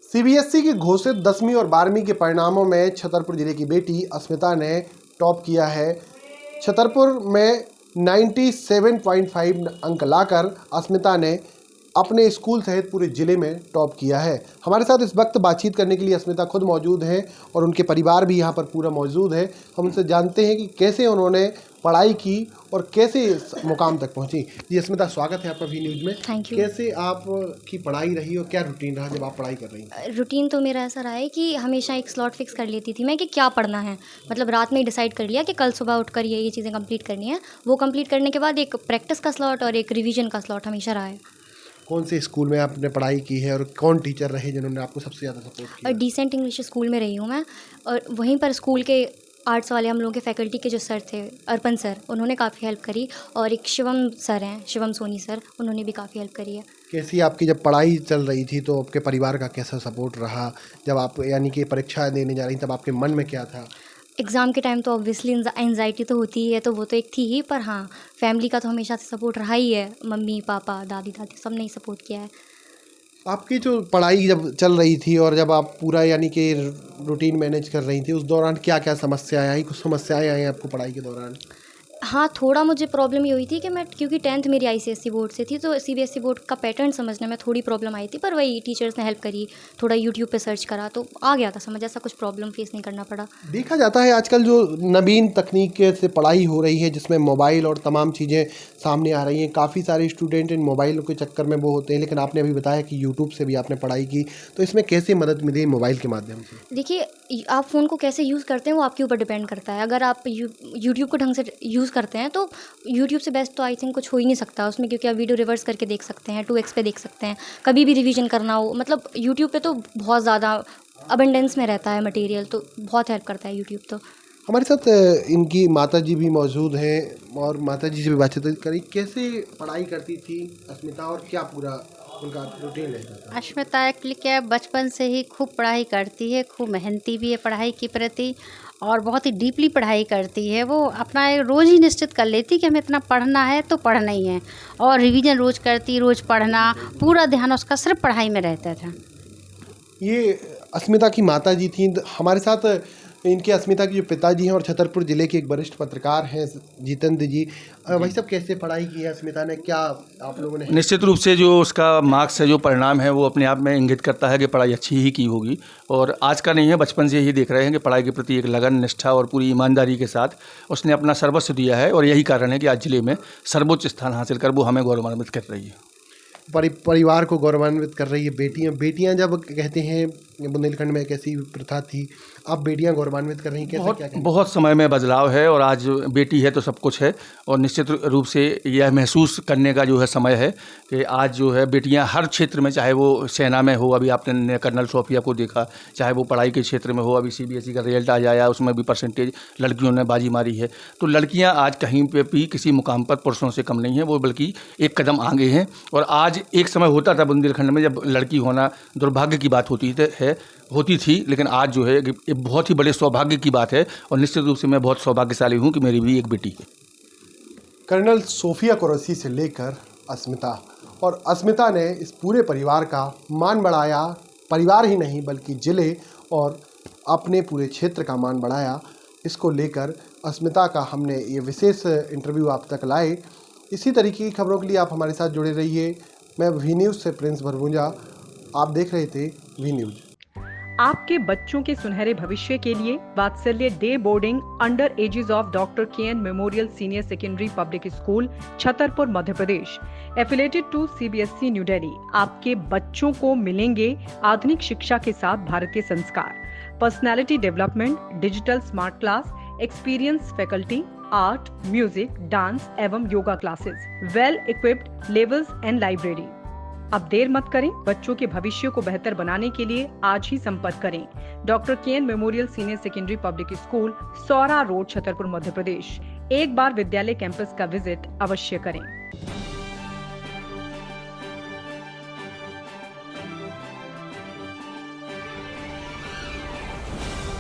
CBSE की घोषित 10वीं और 12वीं के परिणामों में छतरपुर जिले की बेटी अस्मिता ने टॉप किया है। छतरपुर में 97.5 अंक लाकर अस्मिता ने अपने स्कूल सहित पूरे जिले में टॉप किया है। हमारे साथ इस वक्त बातचीत करने के लिए अस्मिता खुद मौजूद हैं और उनके परिवार भी यहाँ पर पूरा मौजूद है। हम उनसे जानते हैं कि कैसे उन्होंने पढ़ाई की और कैसे इस मुकाम तक पहुँची। जी अस्मिता, स्वागत है आपका वी न्यूज़ में। Thank you. कैसे आपकी पढ़ाई रही और क्या रूटीन रहा जब आप पढ़ाई कर रही हैं? रूटीन तो मेरा ऐसा रहा है कि हमेशा एक स्लॉट फिक्स कर लेती थी मैं कि क्या पढ़ना है। मतलब रात में ही डिसाइड कर लिया कि कल सुबह उठकर ये चीज़ें कंप्लीट करनी है। वो कंप्लीट करने के बाद एक प्रैक्टिस का स्लॉट और एक रिवीजन का स्लॉट हमेशा रहा है। कौन से स्कूल में आपने पढ़ाई की है और कौन टीचर रहे जिन्होंने आपको सबसे ज़्यादा सपोर्ट किया? और डिसेंट इंग्लिश स्कूल में रही हूँ मैं। और वहीं पर स्कूल के आर्ट्स वाले हम लोगों के फैकल्टी के जो सर थे, अर्पण सर, उन्होंने काफ़ी हेल्प करी। और एक शिवम सर हैं, शिवम सोनी सर, उन्होंने भी काफ़ी हेल्प करी है। कैसी आपकी जब पढ़ाई चल रही थी तो आपके परिवार का कैसा सपोर्ट रहा? जब आप यानी कि परीक्षा देने जा रही तब आपके मन में क्या था? एग्ज़ाम के टाइम तो ऑब्वियसली एंजाइटी तो होती ही है, तो वो तो एक थी ही, पर हाँ, फैमिली का तो हमेशा से सपोर्ट रहा ही है। मम्मी पापा दादी दादी सब ने ही सपोर्ट किया है। आपकी जो पढ़ाई जब चल रही थी और जब आप पूरा यानी कि रूटीन मैनेज कर रही थी, उस दौरान क्या क्या समस्याएं आई? कुछ समस्याएं आई आपको पढ़ाई के दौरान? हाँ, थोड़ा मुझे प्रॉब्लम ये हुई थी कि मैं, क्योंकि 10th मेरी आईसीएसई बोर्ड से थी, तो सीबीएसई बोर्ड का पैटर्न समझने में थोड़ी प्रॉब्लम आई थी। पर वही टीचर्स ने हेल्प करी, थोड़ा यूट्यूब पे सर्च करा तो आ गया था समझ। ऐसा कुछ प्रॉब्लम फेस नहीं करना पड़ा। देखा जाता है आजकल जो नवीन तकनीक से पढ़ाई हो रही है, जिसमें मोबाइल और तमाम चीज़ें सामने आ रही हैं, काफ़ी सारे स्टूडेंट इन मोबाइल के चक्कर में वो होते हैं। लेकिन आपने अभी बताया कि यूट्यूब से भी आपने पढ़ाई की, तो इसमें कैसे मदद मिली मोबाइल के माध्यम से? देखिए, आप फ़ोन को कैसे यूज़ करते हैं वो आपके ऊपर डिपेंड करता है। अगर आप यूट्यूब को ढंग से यूज़ करते हैं तो यूट्यूब से बेस्ट तो आई थिंक कुछ हो ही नहीं सकता उसमें, क्योंकि आप वीडियो रिवर्स करके देख सकते हैं, 2x पे देख सकते हैं, कभी भी रिवीजन करना हो। मतलब यूट्यूब पे तो बहुत ज़्यादा अबंडेंस में रहता है मटेरियल, तो बहुत हेल्प करता है यूट्यूब तो। हमारे साथ इनकी माताजी भी मौजूद हैं और माताजी से भी बातचीत करी। कैसे पढ़ाई करती थी अस्मिता और क्या पूरा उनका रूटीन रहता था? अस्मिता एक्चुअली क्या है, बचपन से ही खूब पढ़ाई करती है, खूब मेहनती भी है पढ़ाई के प्रति और बहुत ही डीपली पढ़ाई करती है। वो अपना रोज़ ही निश्चित कर लेती कि हमें इतना पढ़ना है तो पढ़ना ही है, और रिवीजन रोज़ करती, रोज़ पढ़ना, पूरा ध्यान उसका सिर्फ पढ़ाई में रहता था। ये अस्मिता की माताजी थी हमारे साथ। इनके अस्मिता के जो पिताजी हैं और छतरपुर जिले के एक वरिष्ठ पत्रकार हैं जितेंद्र जी। भाई साहब, कैसे पढ़ाई की है अस्मिता ने? क्या आप लोगों ने? निश्चित रूप से जो उसका मार्क्स है, जो परिणाम है, वो अपने आप में इंगित करता है कि पढ़ाई अच्छी ही की होगी। और आज का नहीं है, बचपन से ही देख रहे हैं कि पढ़ाई के प्रति एक लगन, निष्ठा और पूरी ईमानदारी के साथ उसने अपना सर्वस्व दिया है। और यही कारण है कि आज जिले में सर्वोच्च स्थान हासिल कर वो हमें गौरवान्वित कर रही है। परिवार को गौरवान्वित कर रही है। बेटियां जब कहते हैं, बुंदेलखंड में एक ऐसी प्रथा थी, आप बेटियां गौरवान्वित कर रही हैं, कैसा क्या? बहुत समय में बदलाव है और आज बेटी है तो सब कुछ है। और निश्चित रूप से यह महसूस करने का जो है समय है कि आज जो है बेटियां हर क्षेत्र में, चाहे वो सेना में हो, अभी आपने कर्नल सोफिया को देखा, चाहे वो पढ़ाई के क्षेत्र में हो, अभी सीबीएसई का रिजल्ट आ जाया, उसमें भी परसेंटेज लड़कियों ने बाजी मारी है। तो लड़कियाँ आज कहीं पर भी किसी मुकाम पर पुरुषों से कम नहीं है, वो बल्कि एक कदम आगे हैं। और आज एक समय होता था बुंदेलखंड में जब लड़की होना दुर्भाग्य की बात होती थी, लेकिन आज जो है ये बहुत ही बड़े सौभाग्य की बात है। और निश्चित रूप से मैं बहुत सौभाग्यशाली हूँ कि मेरी भी एक बेटी है। कर्नल सोफिया कुरैशी से लेकर अस्मिता, और अस्मिता ने इस पूरे परिवार का मान बढ़ाया। परिवार ही नहीं बल्कि जिले और अपने पूरे क्षेत्र का मान बढ़ाया। इसको लेकर अस्मिता का हमने ये विशेष इंटरव्यू आप तक लाए। इसी तरीके की खबरों के लिए आप हमारे साथ जुड़े रहिए। मैं वी न्यूज़ से प्रिंस भरभुजा, आप देख रहे थे वी न्यूज़। आपके बच्चों के सुनहरे भविष्य के लिए Vatsalya day boarding under aegis of doctor KN memorial senior secondary public school, Chhatarpur, Madhya Pradesh, affiliated to CBSE new Delhi. आपके बच्चों को मिलेंगे आधुनिक शिक्षा के साथ भारतीय संस्कार, personality development, digital smart class, experience faculty, art, music, dance एवं yoga classes, well equipped levels and library. अब देर मत करें, बच्चों के भविष्य को बेहतर बनाने के लिए आज ही संपर्क करें। Doctor KN memorial senior secondary public school, Saura road, Chhatarpur, Madhya Pradesh. एक बार विद्यालय कैंपस का विजिट अवश्य करें।